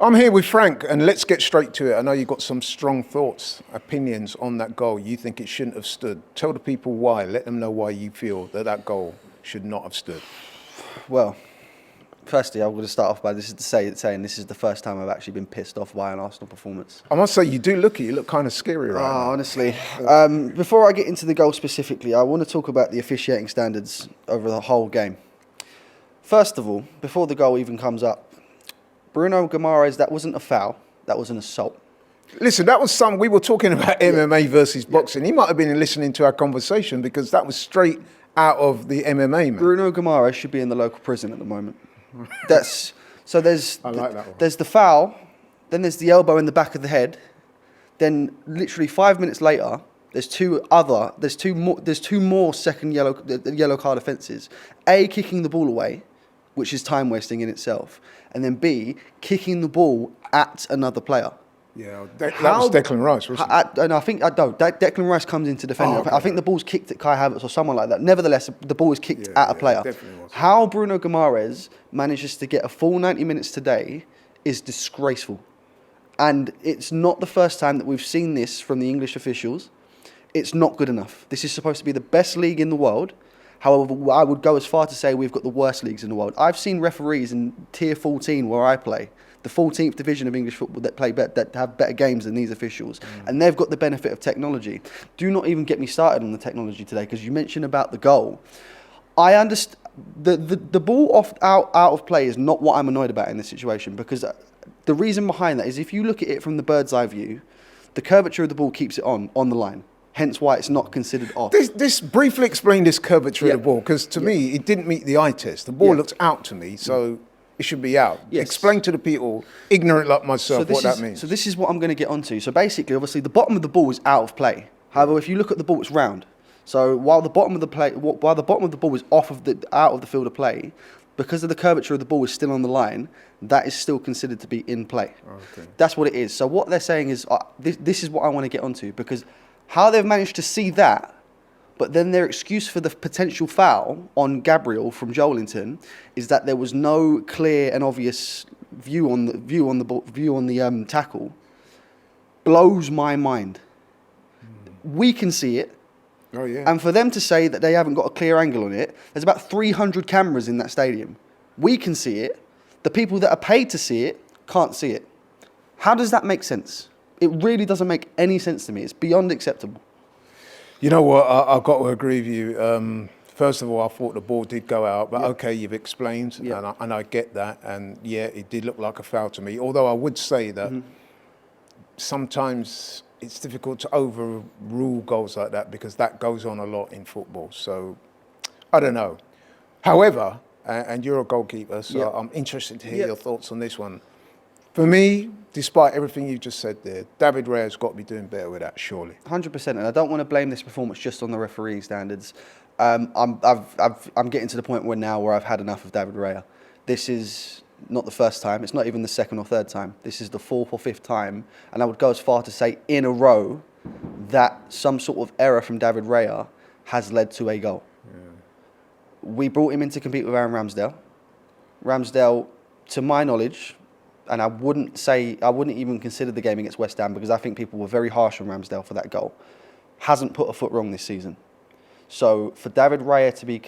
I'm here with Frank, and let's get straight to it. I know you've got some strong thoughts, opinions on that goal. You think it shouldn't have stood. Tell the people why. Let them know why you feel that goal should not have stood. Well, firstly, I'm going to start off by saying this is the first time I've actually been pissed off by an Arsenal performance. I must say, you look kind of scary right now. Honestly. Before I get into the goal specifically, I want to talk about the officiating standards over the whole game. First of all, before the goal even comes up, Bruno Guimarães, that wasn't a foul, that was an assault. Listen, that was we were talking about MMA versus boxing. He might have been listening to our conversation because that was straight out of the MMA, man. Bruno Guimarães should be in the local prison at the moment. There's I like that one. There's the foul, then there's the elbow in the back of the head, then literally 5 minutes later, there's two more second yellow card offences. A, kicking the ball away, which is time wasting in itself, and then B, kicking the ball at another player. Yeah, that was Declan Rice, wasn't it? And I think Declan Rice comes into defending. Okay. I think the ball's kicked at Kai Havertz or someone like that. Nevertheless, the ball is kicked at a player. Definitely was. How Bruno Guimarães manages to get a full 90 minutes today is disgraceful. And it's not the first time that we've seen this from the English officials. It's not good enough. This is supposed to be the best league in the world. However, I would go as far to say we've got the worst leagues in the world. I've seen referees in Tier 14 where I play, the 14th division of English football, that have better games than these officials, and they've got the benefit of technology. Do not even get me started on the technology today, because you mentioned about the goal. I understand the ball out of play is not what I'm annoyed about in this situation, because the reason behind that is if you look at it from the bird's eye view, the curvature of the ball keeps it on the line. Hence why it's not considered off. This briefly explain this curvature of the ball, because to me, it didn't meet the eye test. The ball looked out to me, so it should be out. Yes. Explain to the people, ignorant like myself, what that means. So this is what I'm going to get onto. So basically, obviously, the bottom of the ball is out of play. However, if you look at the ball, it's round. So while the bottom of the ball is out of the field of play, because of the curvature of the ball is still on the line, that is still considered to be in play. Okay. That's what it is. So what they're saying is, this is what I want to get onto, because how they've managed to see that, but then their excuse for the potential foul on Gabriel from Joelinton is that there was no clear and obvious view on the tackle, blows my mind. We can see it. Oh, yeah. And for them to say that they haven't got a clear angle on it, there's about 300 cameras in that stadium. We can see it. The people that are paid to see it can't see it. How does that make sense? It really doesn't make any sense to me. It's beyond acceptable. You know what? I've got to agree with you. First of all, I thought the ball did go out, but okay, you've explained, and I get that. And yeah, it did look like a foul to me. Although I would say that sometimes it's difficult to overrule goals like that, because that goes on a lot in football. So I don't know. However, and you're a goalkeeper, so I'm interested to hear your thoughts on this one. For me, despite everything you just said there, David Raya's got to be doing better with that, surely. 100%, and I don't want to blame this performance just on the refereeing standards. I'm getting to the point where I've had enough of David Raya. This is not the first time. It's not even the second or third time. This is the fourth or fifth time, and I would go as far to say in a row that some sort of error from David Raya has led to a goal. Yeah. We brought him in to compete with Aaron Ramsdale. Ramsdale, to my knowledge, and I wouldn't even consider the game against West Ham, because I think people were very harsh on Ramsdale for that goal, hasn't put a foot wrong this season. So for David Raya to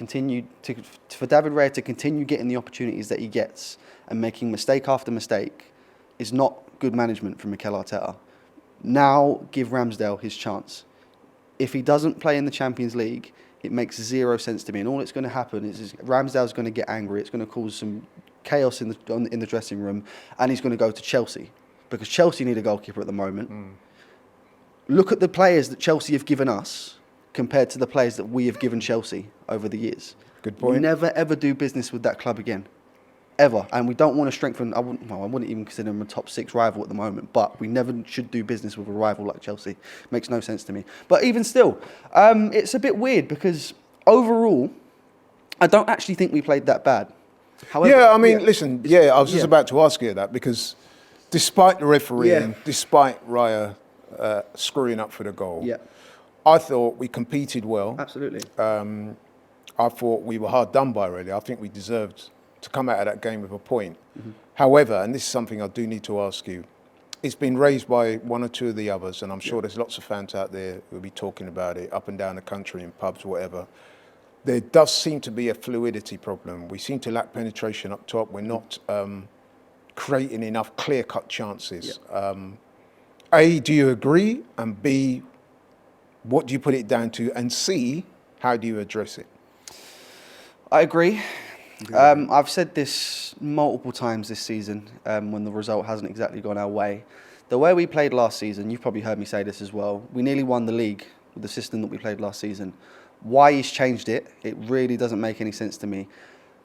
continue getting the opportunities that he gets and making mistake after mistake is not good management from Mikel Arteta. Now give Ramsdale his chance. If he doesn't play in the Champions League, it makes zero sense to me. And all that's going to happen is Ramsdale's going to get angry. It's going to cause some chaos in the dressing room, and he's going to go to Chelsea, because Chelsea need a goalkeeper at the moment. Look at the players that Chelsea have given us compared to the players that we have given Chelsea over the years. Good point. Never ever do business with that club again, ever. And we don't want to strengthen. I wouldn't even consider them a top 6 rival at the moment, but we never should do business with a rival like Chelsea. Makes no sense to me. But even still, it's a bit weird, because overall, I don't actually think we played that bad. However, listen, I was just about to ask you that, because despite the refereeing, despite Raya screwing up for the goal, I thought we competed well. Absolutely. I thought we were hard done by, really. I think we deserved to come out of that game with a point. However, and this is something I do need to ask you, it's been raised by one or two of the others, and I'm sure there's lots of fans out there who'll be talking about it up and down the country in pubs, whatever. There does seem to be a fluidity problem. We seem to lack penetration up top. We're not creating enough clear-cut chances. A, do you agree? And B, what do you put it down to? And C, how do you address it? I agree. I've said this multiple times this season when the result hasn't exactly gone our way. The way we played last season, you've probably heard me say this as well, we nearly won the league with the system that we played last season. Why he's changed it, it really doesn't make any sense to me.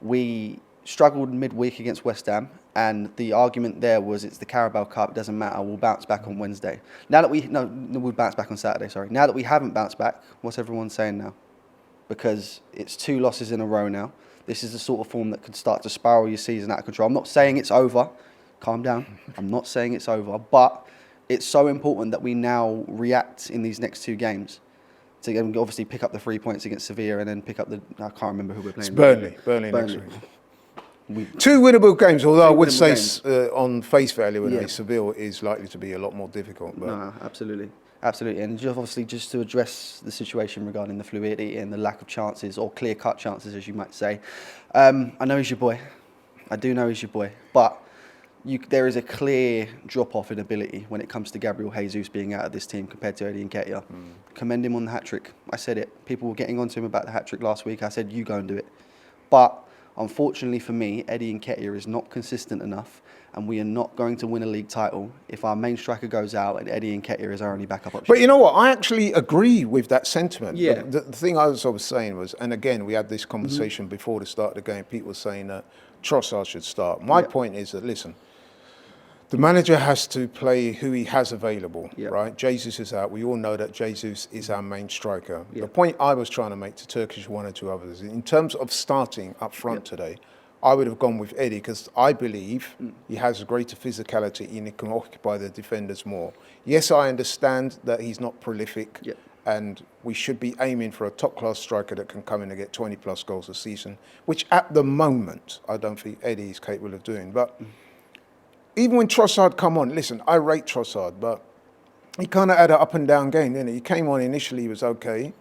We struggled midweek against West Ham, and the argument there was it's the Carabao Cup, it doesn't matter, we'll bounce back on Wednesday. Now that we'll bounce back on Saturday, sorry. Now that we haven't bounced back, what's everyone saying now? Because it's 2 losses in a row now. This is the sort of form that could start to spiral your season out of control. I'm not saying it's over. Calm down. I'm not saying it's over. But it's so important that we now react in these next 2 games to obviously pick up the 3 points against Sevilla and then pick up I can't remember who we're playing. It's Burnley next week. 2 winnable games, although I would say on face value, anyway, Seville is likely to be a lot more difficult. But. No, absolutely. Absolutely, and obviously just to address the situation regarding the fluidity and the lack of chances, or clear-cut chances, as you might say. I know he's your boy. I do know he's your boy. But there is a clear drop-off in ability when it comes to Gabriel Jesus being out of this team compared to Eddie Nketiah. Commend him on the hat-trick. I said it. People were getting on to him about the hat-trick last week. I said, you go and do it. But unfortunately for me, Eddie Nketiah is not consistent enough, and we are not going to win a league title if our main striker goes out and Eddie Nketiah is our only backup option. But you know what? I actually agree with that sentiment. Yeah. The thing I was saying was, and again, we had this conversation before the start of the game, people were saying that Trossard should start. My point is that, listen, the manager has to play who he has available, right? Jesus is out. We all know that Jesus is our main striker. The point I was trying to make to Turkish, one or two others, in terms of starting up front today, I would have gone with Eddie because I believe he has a greater physicality and he can occupy the defenders more. Yes, I understand that he's not prolific and we should be aiming for a top-class striker that can come in and get 20-plus goals a season, which at the moment I don't think Eddie is capable of doing. But even when Trossard come on, listen, I rate Trossard, but he kind of had an up-and-down game, didn't he? He came on initially, he was okay.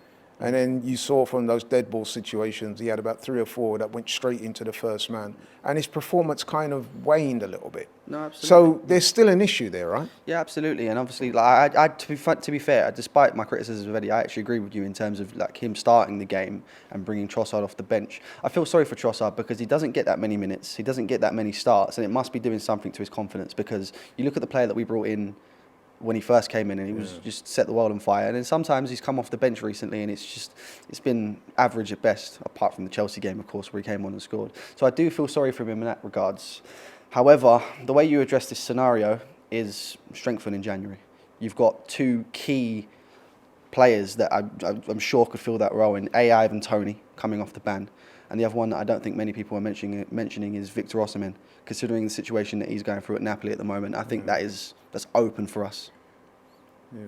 And then you saw from those dead ball situations, he had about 3 or 4 that went straight into the first man. And his performance kind of waned a little bit. No, absolutely. So there's still an issue there, right? Yeah, absolutely. And obviously, like, to be fair, despite my criticisms of Eddie, I actually agree with you in terms of like him starting the game and bringing Trossard off the bench. I feel sorry for Trossard because he doesn't get that many minutes. He doesn't get that many starts. And it must be doing something to his confidence because you look at the player that we brought in when he first came in and he was just set the world on fire. And then sometimes he's come off the bench recently and it's been average at best, apart from the Chelsea game, of course, where he came on and scored. So I do feel sorry for him in that regards. However, the way you address this scenario is strengthen in January. You've got 2 key players that I'm sure could fill that role in Ivan Toney coming off the ban. And the other one that I don't think many people are mentioning is Victor Osimhen. Considering the situation that he's going through at Napoli at the moment, I think that's open for us. Yeah.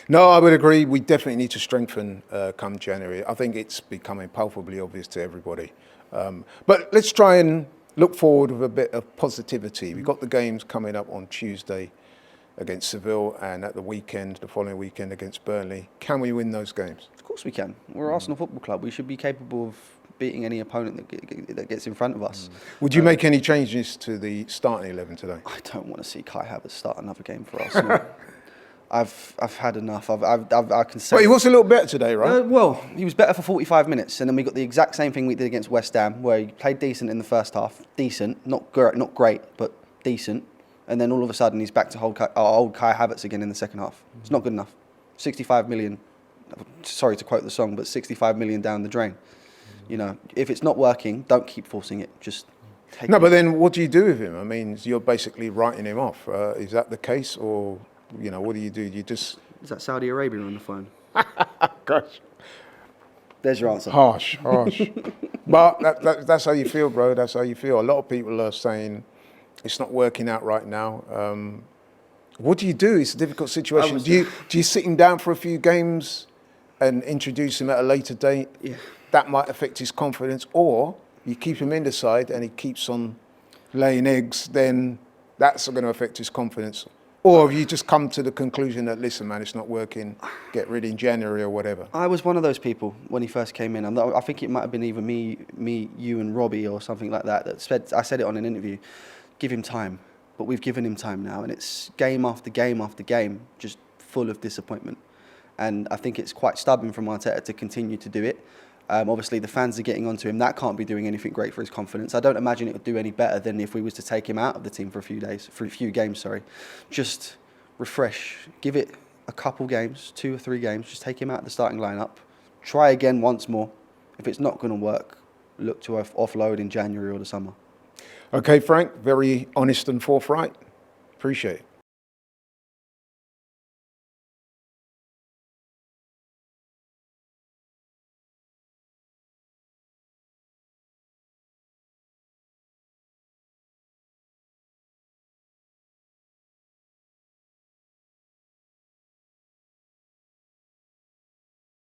No, I would agree. We definitely need to strengthen come January. I think it's becoming palpably obvious to everybody. But let's try and look forward with a bit of positivity. We've got the games coming up on Tuesday against Seville and at the following weekend against Burnley. Can we win those games? Of course we can. We're Arsenal Football Club. We should be capable of beating any opponent that gets in front of us. Would you make any changes to the starting 11 today? I don't want to see Kai Havertz start another game for Arsenal. I've had enough. I can say. Well, he was a little better today, right? Well, he was better for 45 minutes, and then we got the exact same thing we did against West Ham, where he played decent in the first half, decent, not great, but decent, and then all of a sudden he's back to old Kai Havertz again in the second half. It's not good enough. 65 million. Sorry to quote the song, but 65 million down the drain. You know, if it's not working, don't keep forcing it. Just take it. No, but then what do you do with him? I mean, you're basically writing him off. Is that the case, or what do? You just Is that Saudi Arabia on the phone? Gosh, There's your answer. harsh. But that's how you feel, bro. That's how you feel. A lot of people are saying it's not working out right now. What do you do? It's a difficult situation. Do you sit him down for a few games and introduce him at a later date? Yeah. That might affect his confidence, or you keep him in the side and he keeps on laying eggs, then that's going to affect his confidence. Or have you just come to the conclusion that, listen, man, it's not working, get rid in January or whatever? I was one of those people when he first came in. And I think it might have been either me, you and Robbie or something like that I said it on an interview, give him time. But we've given him time now. And it's game after game after game, just full of disappointment. And I think it's quite stubborn from Arteta to continue to do it. Obviously, the fans are getting onto him. That can't be doing anything great for his confidence. I don't imagine it would do any better than if we was to take him out of the team for a few games. Just refresh. Give it a couple games, 2 or 3 games. Just take him out of the starting lineup. Try again once more. If it's not going to work, look to offload in January or the summer. Okay, Frank, very honest and forthright. Appreciate it.